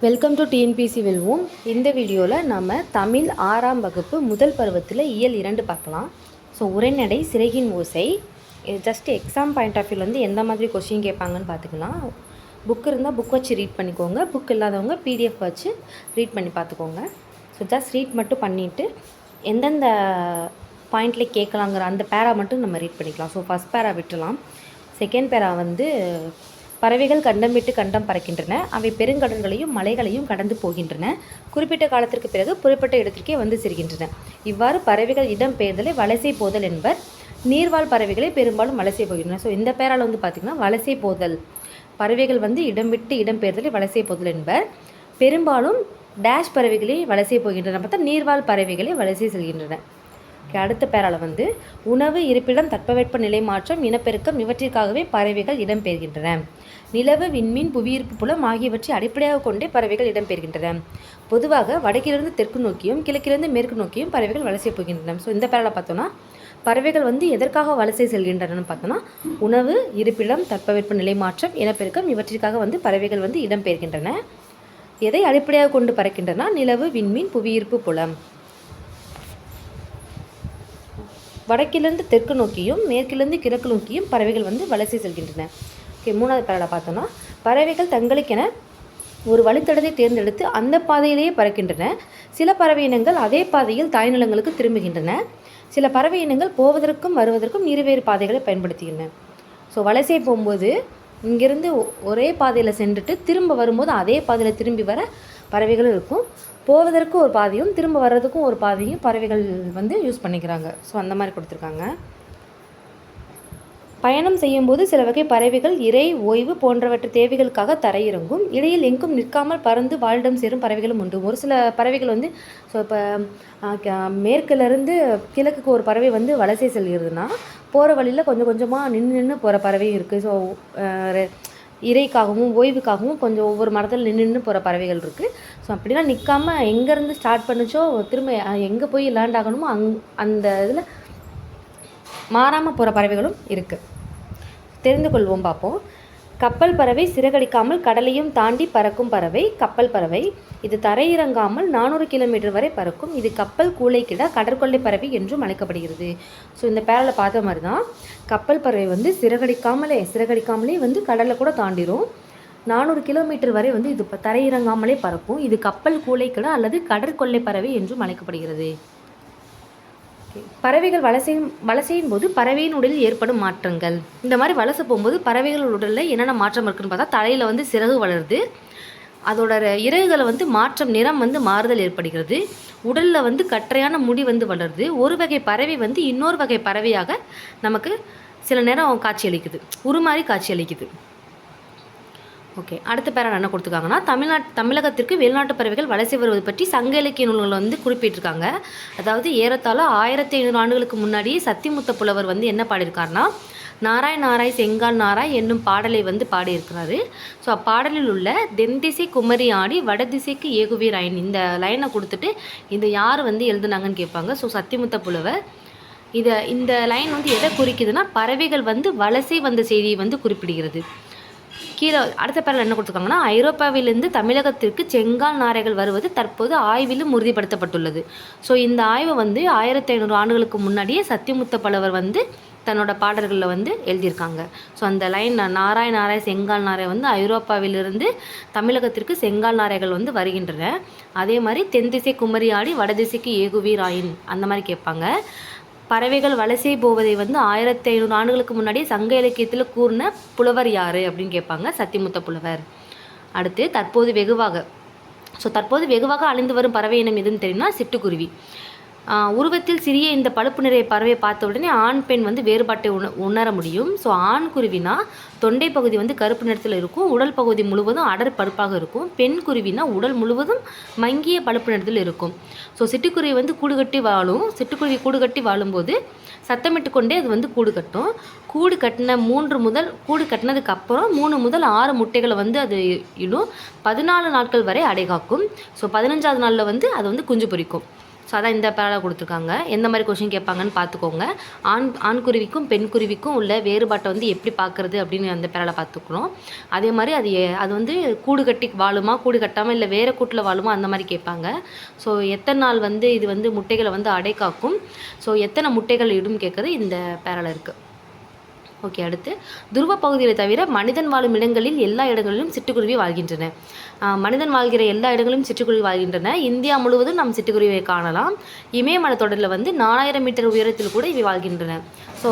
Welcome to TNPSC வெல்வோம். இந்த வீடியோவில் நம்ம தமிழ் 6ஆம் வகுப்பு முதல் பருவத்தில் இயல் 2 பார்க்கலாம். ஸோ உரைநடை சிறகின் ஓசை. இது ஜஸ்ட் எக்ஸாம் பாயிண்ட் ஆஃப் வியூவில் எந்த மாதிரி கொஷின் கேட்பாங்கன்னு பார்த்துக்கலாம். புக் இருந்தால் புக் வச்சு ரீட் பண்ணிக்கோங்க, புக் இல்லாதவங்க பிடிஎஃப் வச்சு ரீட் பண்ணி பார்த்துக்கோங்க. ஸோ ஜஸ்ட் ரீட் மட்டும் பண்ணிவிட்டு எந்தெந்த பாயிண்டில் கேட்கலாங்கிற அந்த பேரா மட்டும் நம்ம ரீட் பண்ணிக்கலாம். ஸோ ஃபஸ்ட் பேரா விட்டுலாம். செகண்ட் பேரா பறவைகள் கண்டம் விட்டு கண்டம் பறக்கின்றன, அவை பெருங்கடல்களையும் மலைகளையும் கடந்து போகின்றன, குறிப்பிட்ட காலத்திற்கு பிறகு புறப்பட்ட இடத்திற்கே வந்து சேர்கின்றன. இவ்வாறு பறவைகள் இடம் பெயர்தலை வலசை போதல் என்பர். நீர்வாழ் பறவைகளை பெரும்பாலும் வலசை போகின்றன. ஸோ இந்த பேரால் பார்த்திங்கன்னா வலசை போதல், பறவைகள் இடம் விட்டு இடம் பெயர்தலை வலசை போதல் என்பர். பெரும்பாலும் டேஷ் பறவைகளை வலசை போகின்றன, பார்த்தா நீர்வாழ் பறவைகளை வலசை செல்கின்றன. அடுத்த பேரால் உணவு, இருப்பிடம், தட்பவெப்ப நிலை மாற்றம், இனப்பெருக்கம் இவற்றிற்காகவே பறவைகள் இடம்பெறுகின்றன. நிலவு, விண்மீன், புவியீர்ப்பு புலம் ஆகியவற்றை அடிப்படையாக கொண்டே பறவைகள் இடம்பெறுகின்றன. பொதுவாக வடக்கிலிருந்து தெற்கு நோக்கியும் கிழக்கிலிருந்து மேற்கு நோக்கியும் பறவைகள் வலசை போகின்றன. ஸோ இந்த பேரால் பார்த்தோன்னா பறவைகள் எதற்காக வலசை செல்கின்றனன்னு பார்த்தோன்னா உணவு, இருப்பிடம், தட்பவெப்ப நிலை மாற்றம், இனப்பெருக்கம் இவற்றிற்காக பறவைகள் இடம்பெறுகின்றன. எதை அடிப்படையாக கொண்டு பறக்கின்றன? நிலவு, விண்மீன், புவியீர்ப்பு புலம். வடக்கிலிருந்து தெற்கு நோக்கியும் மேற்கிலிருந்து கிழக்கு நோக்கியும் பறவைகள் வலசை செல்கின்றன. ஓகே, மூணாவது பேரால பார்த்தோன்னா பறவைகள் தங்களுக்கென ஒரு வழித்தடத்தை தேர்ந்தெடுத்து அந்த பாதையிலேயே பறக்கின்றன. சில பறவை இனங்கள் அதே பாதையில் தாய்நிலங்களுக்கு திரும்புகின்றன. சில பறவை இனங்கள் போவதற்கும் வருவதற்கும் இருவேறு பாதைகளை பயன்படுத்துகின்றன. ஸோ வலசை போகும்போது இங்கேருந்து ஒரே பாதையில் சென்றுட்டு திரும்ப வரும்போது அதே பாதையில் திரும்பி வர பறவைகளும் இருக்கும். போவதற்கு ஒரு பாதையும் திரும்ப வர்றதுக்கும் ஒரு பாதையும் பறவைகள் யூஸ் பண்ணிக்கிறாங்க. ஸோ அந்த மாதிரி கொடுத்துருக்காங்க. பயணம் செய்யும்போது சில வகை பறவைகள் இறை, ஓய்வு போன்றவற்றை தேவைகளுக்காக தரையிறங்கும். இடையில் எங்கும் நிற்காமல் பறந்து வாழிடம் சேரும் பறவைகளும் உண்டு. ஒரு சில பறவைகள் ஸோ இப்போ மேற்கிலேருந்து கிழக்குக்கு ஒரு பறவை வலசை செல்கிறதுனா போகிற வழியில் கொஞ்சம் கொஞ்சமாக நின்று போகிற பறவையும் இருக்குது. ஸோ இறைக்காகவும் ஓய்வுக்காகவும் கொஞ்சம் ஒவ்வொரு மரத்தில் நின்று போகிற பறவைகள் இருக்குது. ஸோ அப்படிலாம் நிற்காமல் எங்கேருந்து ஸ்டார்ட் பண்ணிச்சோ திரும்ப எங்கே போய் லேண்ட் ஆகணுமோ அந்த இதில் மாறாமல் போகிற பறவைகளும் இருக்குது. தெரிந்து கொள்வோம், பார்ப்போம். கப்பல் பறவை சிறகடிக்காமல் கடலையும் தாண்டி பறக்கும் பறவை கப்பல் பறவை. இது தரையிறங்காமல் 400 கிலோமீட்டர் வரை பறக்கும். இது கப்பல் கூளைக்கிட கடற்கொள்ளை பறவை என்றும் அழைக்கப்படுகிறது. ஸோ இந்த பேரில் பார்த்த மாதிரி தான் கப்பல் பறவை சிறகடிக்காமலே கடலில் கூட தாண்டிடும். 400 கிலோமீட்டர் வரை இது தரையிறங்காமலே பறக்கும். இது கப்பல் கூளைக்கிட அல்லது கடற்கொள்ளை பறவை என்றும் அழைக்கப்படுகிறது. பறவைகள் வலசையின் போது பறவையின் உடலில் ஏற்படும் மாற்றங்கள். இந்த மாதிரி வலசை போகும்போது பறவைகள் உடலில் என்னென்ன மாற்றம் இருக்குன்னு பார்த்தா தலையில் சிறகு வளருது. அதோட இறகுகளை மாற்றம், நிறம் மாறுதல் ஏற்படுகிறது. உடலில் கற்றையான முடி வளருது. ஒரு வகை பறவை இன்னொரு வகை பறவையாக நமக்கு சில நேரம் காட்சியளிக்குது, உருமாறி காட்சியளிக்குது. ஓகே, அடுத்த பேரா என்ன கொடுத்துருக்காங்கன்னா தமிழகத்திற்கு வெளிநாட்டு பறவைகள் வலசை வருவது பற்றி சங்க இலக்கிய நூல்களை குறிப்பிட்டிருக்காங்க. அதாவது ஏறத்தாழ 1500 ஆண்டுகளுக்கு முன்னாடியே சத்திமுத்த புலவர் என்ன பாடியிருக்காருன்னா நாராய் நாராய் செங்கால் நாராய் என்னும் பாடலை பாடியிருக்கிறாரு. ஸோ அப்பாடலில் உள்ள தென்திசை குமரி ஆடி வடதிசைக்கு ஏகுவீர் ஆயின் இந்த லைனை கொடுத்துட்டு இதை யார் எழுதுனாங்கன்னு கேட்பாங்க. ஸோ சத்திமுத்த புலவர். இந்த லைன் எதை குறிக்குதுன்னா பறவைகள் வலசை வந்த செய்தியை குறிப்பிடுகிறது. கீழே அடுத்த பேரில் என்ன கொடுத்துருக்காங்கன்னா ஐரோப்பாவிலிருந்து தமிழகத்திற்கு செங்கால் நாரைகள் வருவது தற்போது ஆய்விலும் உறுதிப்படுத்தப்பட்டுள்ளது. ஸோ இந்த ஆய்வை 1500 ஆண்டுகளுக்கு முன்னாடியே சத்தியமுத்த புலவர் தன்னோட பாடல்களில் எழுதியிருக்காங்க. ஸோ அந்த லைன் நாராய் நாராய் செங்கால் நாரை ஐரோப்பாவிலிருந்து தமிழகத்திற்கு செங்கால் நாரைகள் வருகின்றன. அதே மாதிரி தென்திசை குமரி ஆடி வடதிசைக்கு ஏகுவீர் ஆயின் அந்த மாதிரி கேட்பாங்க. பறவைகள் வலசை போவதை 1500 ஆண்டுகளுக்கு முன்னாடியே சங்க இலக்கியத்தில் கூறின புலவர் யார் அப்படின்னு கேட்பாங்க. சத்திமுத்த புலவர். அடுத்து தற்போது வெகுவாக அழிந்து வரும் பறவை இனம் எதுன்னு தெரியும்னா சிட்டுக்குருவி. உருவத்தில் சிறிய இந்த பழுப்பு நிறை பறவையை பார்த்த உடனே ஆண் பெண் வேறுபாட்டை உணர முடியும். ஸோ ஆண் குருவினா தொண்டை பகுதி கருப்பு நிறத்தில் இருக்கும், உடல் பகுதி முழுவதும் அடர் பழுப்பாக இருக்கும். பெண் குருவினா உடல் முழுவதும் மங்கிய பழுப்பு நிறத்தில் இருக்கும். ஸோ சிட்டுக்குருவி கூடு கட்டி வாழும். சிட்டுக்குருவி கூடு கட்டி வாழும்போது சத்தமிட்டு கொண்டே அது கூடு கட்டும். கூடு கட்டினதுக்கு அப்புறம் 3 முதல் 6 முட்டைகளை அது இடும். 14 நாட்கள் வரை அடை காக்கும். ஸோ 15ஆவது நாளில் அது குஞ்சு பொரிக்கும். ஸோ அதான் இந்த பேரால கொடுத்துருக்காங்க. எந்த மாதிரி கொஷின் கேட்பாங்கன்னு பார்த்துக்கோங்க. ஆண் குருவிக்கும் பெண் குருவிக்கும் உள்ள வேறுபாட்டை வந்து எப்படி பார்க்குறது அப்படின்னு அந்த பேரால பார்த்துக்கணும். அதே மாதிரி அது வந்து கூடு கட்டி வாழுமா, கூடு கட்டாமல், இல்லை வேறு கூட்டில் வாழுமா, அந்த மாதிரி கேட்பாங்க. ஸோ எத்தனை நாள் வந்து இது வந்து முட்டைகளை வந்து அடை காக்கும், ஸோ எத்தனை முட்டைகள் இடும் கேட்குறது இந்த பேரால இருக்குது. ஓகே, அடுத்து துருவ பகுதிகளை தவிர மனிதன் வாழும் இடங்களில் எல்லா இடங்களிலும் சிட்டுக்குருவி வாழ்கின்றன. மனிதன் வாழ்கிற எல்லா இடங்களிலும் சிட்டுக்குருவி வாழ்கின்றன. இந்தியா முழுவதும் நாம் சிட்டுக்குருவியை காணலாம். இமயமலைத்தொடரில் வந்து 4000 மீட்டர் உயரத்தில் கூட இவை வாழ்கின்றன. ஸோ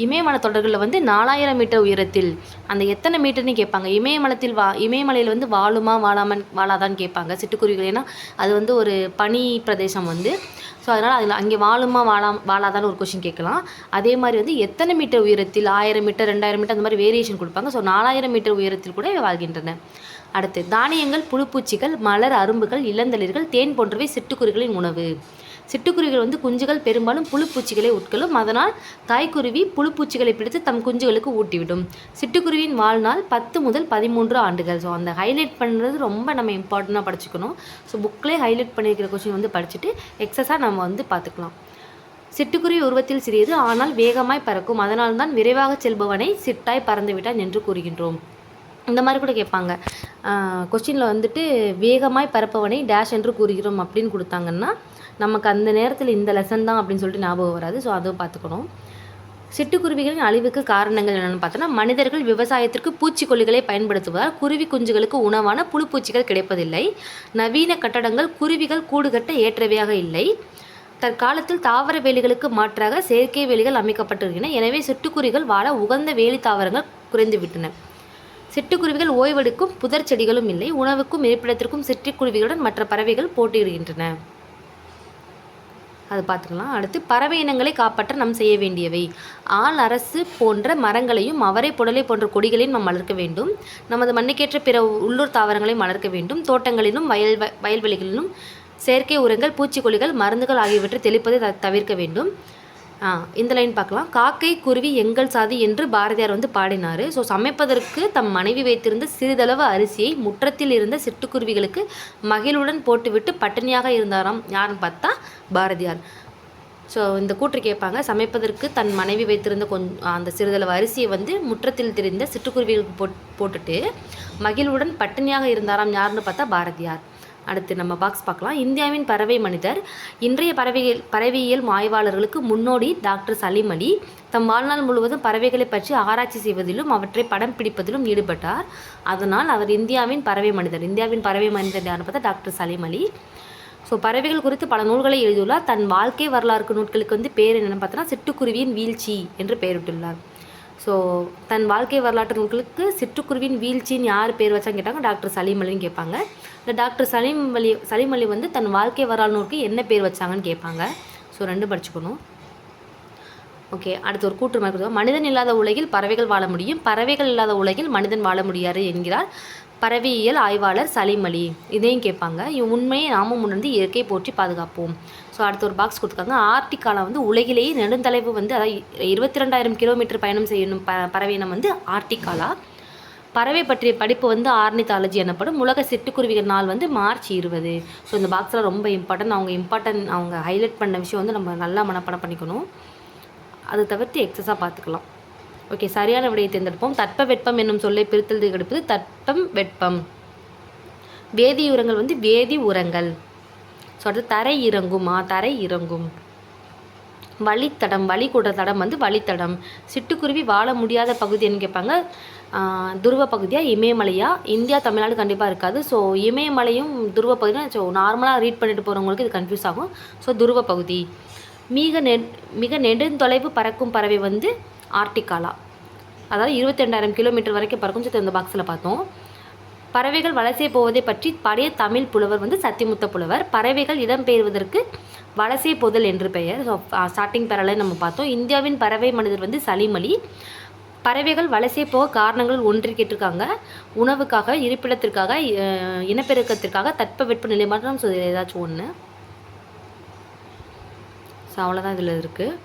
இமயமலைத்தொடர்களில் வந்து 4000 மீட்டர் உயரத்தில், அந்த எத்தனை மீட்டர்னு கேட்பாங்க. இமயமலையில் வந்து வாழுமா வாழாதான்னு கேட்பாங்க சிட்டுக்குருவிகள். ஏன்னா அது வந்து ஒரு பனி பிரதேசம் வந்து. ஸோ அதனால் அதில் அங்கே வாழுமா வாழாதான்னு ஒரு கொஷின் கேட்கலாம். அதே மாதிரி வந்து எத்தனை மீட்டர் உயரத்தில், 1000 மீட்டர் 2000 மீட்டர் அந்த மாதிரி வேரியேஷன் கொடுப்பாங்க. ஸோ 4000 மீட்டர் உயரத்தில் கூட வாழ்கின்றன. அடுத்து தானியங்கள், புழுப்பூச்சிகள், மலர், அரும்புகள், இளந்தளிர்கள், தேன் போன்றவை சிட்டுக்குருவிகளின் உணவு. சிட்டுக்குருவிகள் வந்து குஞ்சுகள் பெரும்பாலும் புழுப்பூச்சிகளை உட்கொள்ளும். அதனால் தாய்க்குருவி புழுப்பூச்சிகளை பிடித்து தம் குஞ்சுகளுக்கு ஊட்டிவிடும். சிட்டுக்குருவியின் வாழ்நாள் 10 முதல் 13 ஆண்டுகள். ஸோ அந்த ஹைலைட் பண்ணுறது ரொம்ப நம்ம இம்பார்ட்டண்ட்டாக படிச்சுக்கணும். ஸோ புக்லேயே ஹைலைட் பண்ணியிருக்கிற கொஸ்டின் வந்து படிச்சுட்டு எக்ஸஸாக நம்ம வந்து பார்த்துக்கலாம். சிட்டுக்குருவி உருவத்தில் சிறியது, ஆனால் வேகமாய் பறக்கும். அதனால்தான் விரைவாக செல்பவனை சிட்டாய் பறந்து விட்டான் என்று கூறுகின்றோம். இந்த மாதிரி கூட கேட்பாங்க. கொஸ்டினில் வந்துட்டு வேகமாய் பறப்பவனை டேஷ் என்று கூறுகிறோம் அப்படின்னு கொடுத்தாங்கன்னா நமக்கு அந்த நேரத்தில் இந்த லெசன் தான் அப்படின்னு சொல்லிட்டு ஞாபகம் வராது. ஸோ அதுவும் பார்த்துக்கணும். சிட்டுக்குருவிகளின் அழிவுக்கு காரணங்கள் என்னென்னு பார்த்தோன்னா, மனிதர்கள் விவசாயத்திற்கு பூச்சிக்கொல்லிகளை பயன்படுத்துவதால் குருவி குஞ்சுகளுக்கு உணவான புழுப்பூச்சிகள் கிடைப்பதில்லை. நவீன கட்டடங்கள் குருவிகள் கூடு கட்ட ஏற்றவையாக இல்லை. தற்காலத்தில் தாவர வேலிகளுக்கு மாற்றாக செயற்கை வேலிகள் அமைக்கப்பட்டிருக்கின்றன. எனவே சிட்டுக்குருவிகள் வாழ உகந்த வேலி தாவரங்கள் குறைந்துவிட்டன. சிட்டுக்குருவிகள் ஓய்வெடுக்கும் புதர் செடிகளும் இல்லை. உணவுக்கும் இருப்பிடத்திற்கும் சிட்டுக்குருவிகளுடன் மற்ற பறவைகள் போட்டியிடுகின்றன. அது பார்த்துக்கலாம். அடுத்து பறவை இனங்களை காப்பாற்ற நாம் செய்ய வேண்டியவை. அரசு போன்ற மரங்களையும் அவரை புடலை போன்ற கொடிகளையும் நாம் வளர்க்க வேண்டும். நமது மண்ணுக்கேற்ற பிற உள்ளூர் தாவரங்களையும் வளர்க்க வேண்டும். தோட்டங்களிலும் வயல்வெளிகளிலும் செயற்கை உரங்கள், பூச்சிக்கொல்லிகள், மருந்துகள் ஆகியவற்றை தெளிப்பதை தவிர்க்க வேண்டும். இந்த லைன் பார்க்கலாம். காக்கை குருவி எங்கள் சாதி என்று பாரதியார் வந்து பாடினார். ஸோ சமைப்பதற்கு தம் மனைவி வைத்திருந்த சிறிதளவு அரிசியை முற்றத்தில் இருந்த சிட்டுக்குருவிகளுக்கு மகிழுடன் போட்டுவிட்டு பட்டினியாக இருந்தாராம். யாருன்னு பார்த்தா பாரதியார். ஸோ இந்த கூற்று கேட்பாங்க. சமைப்பதற்கு தன் மனைவி வைத்திருந்த அந்த சிறிதளவு அரிசியை வந்து முற்றத்தில் தெரிந்த சிட்டுக்குருவிகளுக்கு போட்டுட்டு மகிழ்வுடன் பட்டினியாக இருந்தாராம். யாருன்னு பார்த்தா பாரதியார். அடுத்து நம்ம பாக்ஸ் பார்க்கலாம். இந்தியாவின் பறவை மனிதர். இன்றைய பறவையியல் ஆய்வாளர்களுக்கு முன்னோடி டாக்டர் சலீம் அலி. தம் வாழ்நாள் முழுவதும் பறவைகளை பற்றி ஆராய்ச்சி செய்வதிலும் அவற்றை படம் பிடிப்பதிலும் ஈடுபட்டார். அதனால் அவர் இந்தியாவின் பறவை மனிதர். இந்தியாவின் பறவை மனிதர் யாருன்னு பார்த்தா டாக்டர் சலீம் அலி. ஸோ பறவைகள் குறித்து பல நூல்களை எழுதியுள்ளார். தன் வாழ்க்கை வரலாறு நூல்களுக்கு வந்து பேர் என்னென்னு பார்த்தோன்னா சிட்டுக்குருவியின் வீழ்ச்சி என்று பெயரிட்டுள்ளார். ஸோ தன் வாழ்க்கை வரலாற்று நூல்களுக்கு சிட்டுக்குருவின் வீழ்ச்சின்னு யார் பேர் வச்சான்னு கேட்டாங்க, டாக்டர் சலீம் அலின்னு கேட்பாங்க. இந்த டாக்டர் சலீம் அலி வந்து தன் வாழ்க்கை வரலாறு நூலுக்கு என்ன பேர் வச்சாங்கன்னு கேட்பாங்க. ஸோ 2 படிச்சுக்கணும். ஓகே, அடுத்து ஒரு கூற்று மாதிரி கொடுத்தோம். மனிதன் இல்லாத உலகில் பறவைகள் வாழ முடியும், பறவைகள் இல்லாத உலகில் மனிதன் வாழ முடியாது என்கிறார் பறவையியல் ஆய்வாளர் சலீம் அலி. இதையும் கேட்பாங்க. உண்மையை நாமும் உணர்ந்து இயற்கை போற்றி பாதுகாப்போம். ஸோ அடுத்து ஒரு பாக்ஸ் கொடுத்துருக்காங்க. ஆர்டிகாலா வந்து உலகிலேயே நெடுந்தலைவு வந்து அதாவது 22,000 கிலோமீட்டர் பயணம் செய்யணும் பறவை இனம் வந்து ஆர்டிகாலா. பறவை பற்றிய படிப்பு வந்து ஆர்னித்தாலஜி எனப்படும். உலக சிட்டுக்குருவிகள் நாள் வந்து மார்ச் 20. ஸோ இந்த பாக்ஸில் ரொம்ப இம்பார்ட்டன்ட் அவங்க ஹைலைட் பண்ண விஷயம் வந்து நம்ம நல்லா மனப்பாடம் பண்ணிக்கணும். அதை தவிர்த்து எக்ஸஸாக பார்த்துக்கலாம். ஓகே, சரியான விடையை தேர்ந்தெடுப்போம். தட்ப வெப்பம் என்னும் சொல்லை பிரித்தல் எடுப்பது தட்பம் வெப்பம். வேதி உரங்கள் வந்து வேதி உரங்கள். ஸோ அடுத்து தரை இறங்கும். வழித்தடம், வழிகூட தடம் வந்து வழித்தடம். சிட்டுக்குருவி வாழ முடியாத பகுதி என்ன கேட்பாங்க, துருவ பகுதியாக இமயமலையா? இந்தியா தமிழ்நாடு கண்டிப்பாக இருக்காது. ஸோ இமயமலையும் துருவ பகுதினா ஸோ நார்மலாக ரீட் பண்ணிட்டு போகிறவங்களுக்கு இது கன்ஃபியூஸ் ஆகும். ஸோ துருவ பகுதி. மிக நெடுந்தொலைவு பறக்கும் பறவை வந்து ஆர்டிகாலா, அதாவது 22,000 கிலோமீட்டர் வரைக்கும் பறக்கும். ஸோ இந்த பாக்ஸில் பார்த்தோம். பறவைகள் வலசை போவதை பற்றி பாடிய தமிழ் புலவர் வந்து சத்தியமுத்த புலவர். பறவைகள் இடம்பெயர்வதற்கு வலசை போதல் என்று பெயர். ஸோ ஸ்டார்டிங் பேரலை நம்ம பார்த்தோம். இந்தியாவின் பறவை மனிதர் வந்து சலீம் அலி. பறவைகள் வலசை போக காரணங்கள் ஒன்று கேட்டிருக்காங்க. உணவுக்காக, இருப்பிடத்திற்காக, இனப்பெருக்கத்திற்காக, தட்பவெட்ப நிலை மாற்றம். ஸோ ஏதாச்சும் ஒன்று. ஸோ அவ்வளோதான் இதில் இருக்குது.